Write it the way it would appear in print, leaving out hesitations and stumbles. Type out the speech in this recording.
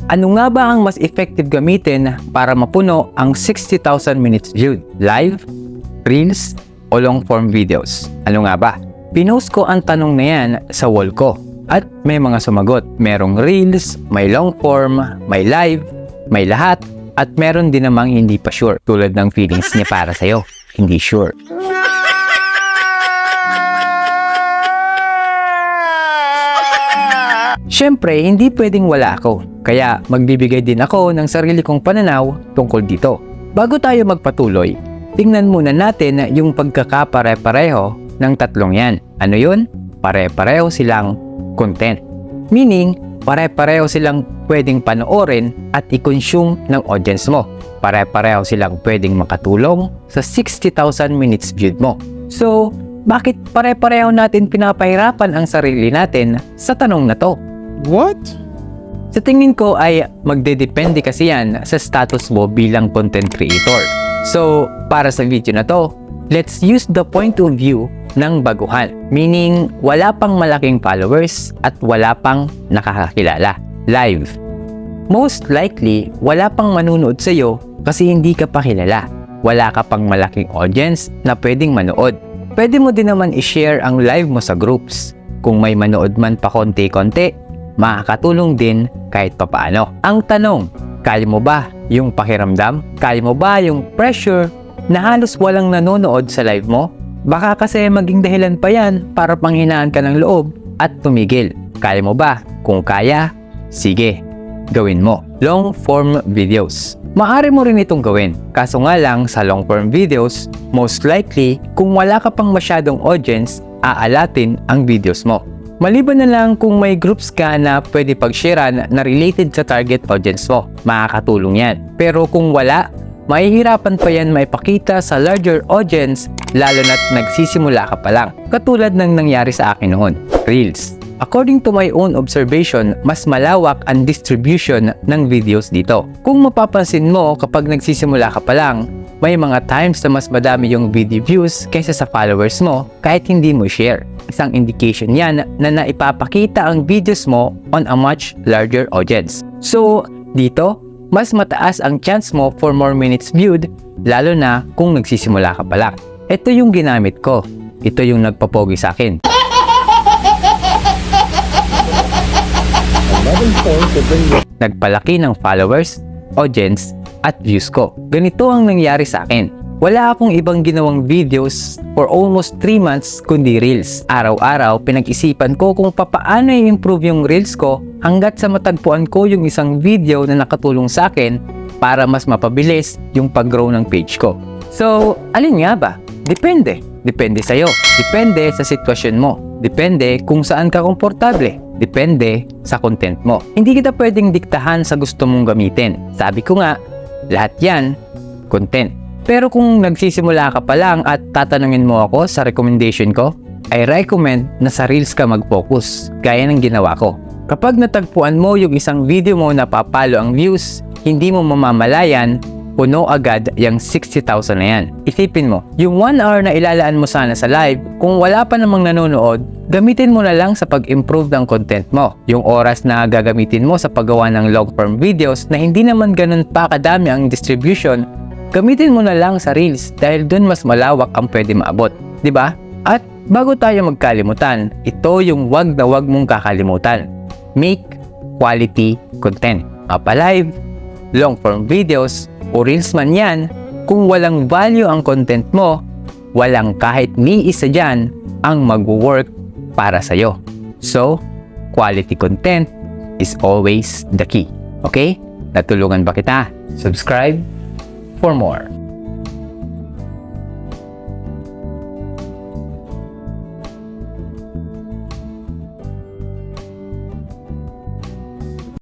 Ano nga ba ang mas effective gamitin para mapuno ang 60,000 minutes viewed? Live, Reels, o long form videos? Ano nga ba? Pinost ko ang tanong na yan sa wall ko at may mga sumagot. Merong Reels, may long form, may live, may lahat, at meron din namang hindi pa sure. Tulad ng feelings niya para sa'yo, hindi sure. Siyempre, hindi pwedeng wala ako. Kaya magbibigay din ako ng sarili kong pananaw tungkol dito. Bago tayo magpatuloy, tingnan muna natin yung pagkakapare-pareho ng tatlong yan. Ano yun? Pare-pareho silang content. Meaning, pare-pareho silang pwedeng panoorin at i-consume ng audience mo. Pare-pareho silang pwedeng makatulong sa 60,000 minutes viewed mo. So, bakit pare-pareho natin pinapahirapan ang sarili natin sa tanong na to? What? Sa tingin ko ay magdedepende kasi yan sa status mo bilang content creator. So, para sa video na to, let's use the point of view ng baguhan. Meaning, wala pang malaking followers at wala pang nakakakilala. Live. Most likely, wala pang manunood sa'yo kasi hindi ka pa kilala. Wala ka pang malaking audience na pwedeng manood. Pwede mo din naman i-share ang live mo sa groups. Kung may manood man pa konti-konti, makakatulong din kahit papaano. Ang tanong, kaya mo ba yung pakiramdam? Kaya mo ba yung pressure na halos walang nanonood sa live mo? Baka kasi maging dahilan pa yan para panghinaan ka ng loob at tumigil. Kaya mo ba? Kung kaya, sige, gawin mo. Long form videos. Maaari mo rin itong gawin. Kaso nga lang sa long form videos, most likely, kung wala ka pang masyadong audience, aalatin ang videos mo. Maliban na lang kung may groups ka na pwede pag-sharean na related sa target audience mo, makakatulong yan. Pero kung wala, mahihirapan pa yan maipakita sa larger audience lalo na't nagsisimula ka pa lang. Katulad ng nangyari sa akin noon, Reels. According to my own observation, mas malawak ang distribution ng videos dito. Kung mapapansin mo kapag nagsisimula ka pa lang, may mga times na mas madami yung video views kaysa sa followers mo kahit hindi mo share. Isang indication yan na naipapakita ang videos mo on a much larger audience. So, dito, mas mataas ang chance mo for more minutes viewed, lalo na kung nagsisimula ka pa lang. Ito yung ginamit ko. Ito yung nagpapogi sa akin. Nagpalaki ng followers, audience, at views ko. Ganito ang nangyari sa akin. Wala akong ibang ginawang videos for almost 3 months kundi Reels. Araw-araw, pinag-isipan ko kung papaano i-improve yung Reels ko hanggat sa matagpuan ko yung isang video na nakatulong sa akin para mas mapabilis yung pag-grow ng page ko. So, alin nga ba? Depende. Depende sa'yo. Depende sa sitwasyon mo. Depende kung saan ka komportable. Depende sa content mo. Hindi kita pwedeng diktahan sa gusto mong gamitin. Sabi ko nga, lahat yan, content. Pero kung nagsisimula ka pa lang at tatanungin mo ako sa recommendation ko, I recommend na sa Reels ka mag-focus, gaya ng ginawa ko. Kapag natagpuan mo yung isang video mo na papalo ang views, hindi mo mamamalayan, puno agad yung 60,000 na yan. Isipin mo, yung 1 hour na ilalaan mo sana sa live, kung wala pa namang nanonood, gamitin mo na lang sa pag-improve ng content mo. Yung oras na gagamitin mo sa paggawa ng long form videos na hindi naman ganun pa kadami ang distribution, gamitin mo na lang sa Reels dahil dun mas malawak ang pwede maabot. Diba? At bago tayo magkalimutan, ito yung wag na wag mong kakalimutan. Make quality content. Mapa-live, long form videos, o Reels man yan, kung walang value ang content mo, walang kahit ni isa dyan ang mag-work para sa'yo. So, quality content is always the key. Okay? Natulungan ba kita? Subscribe for more.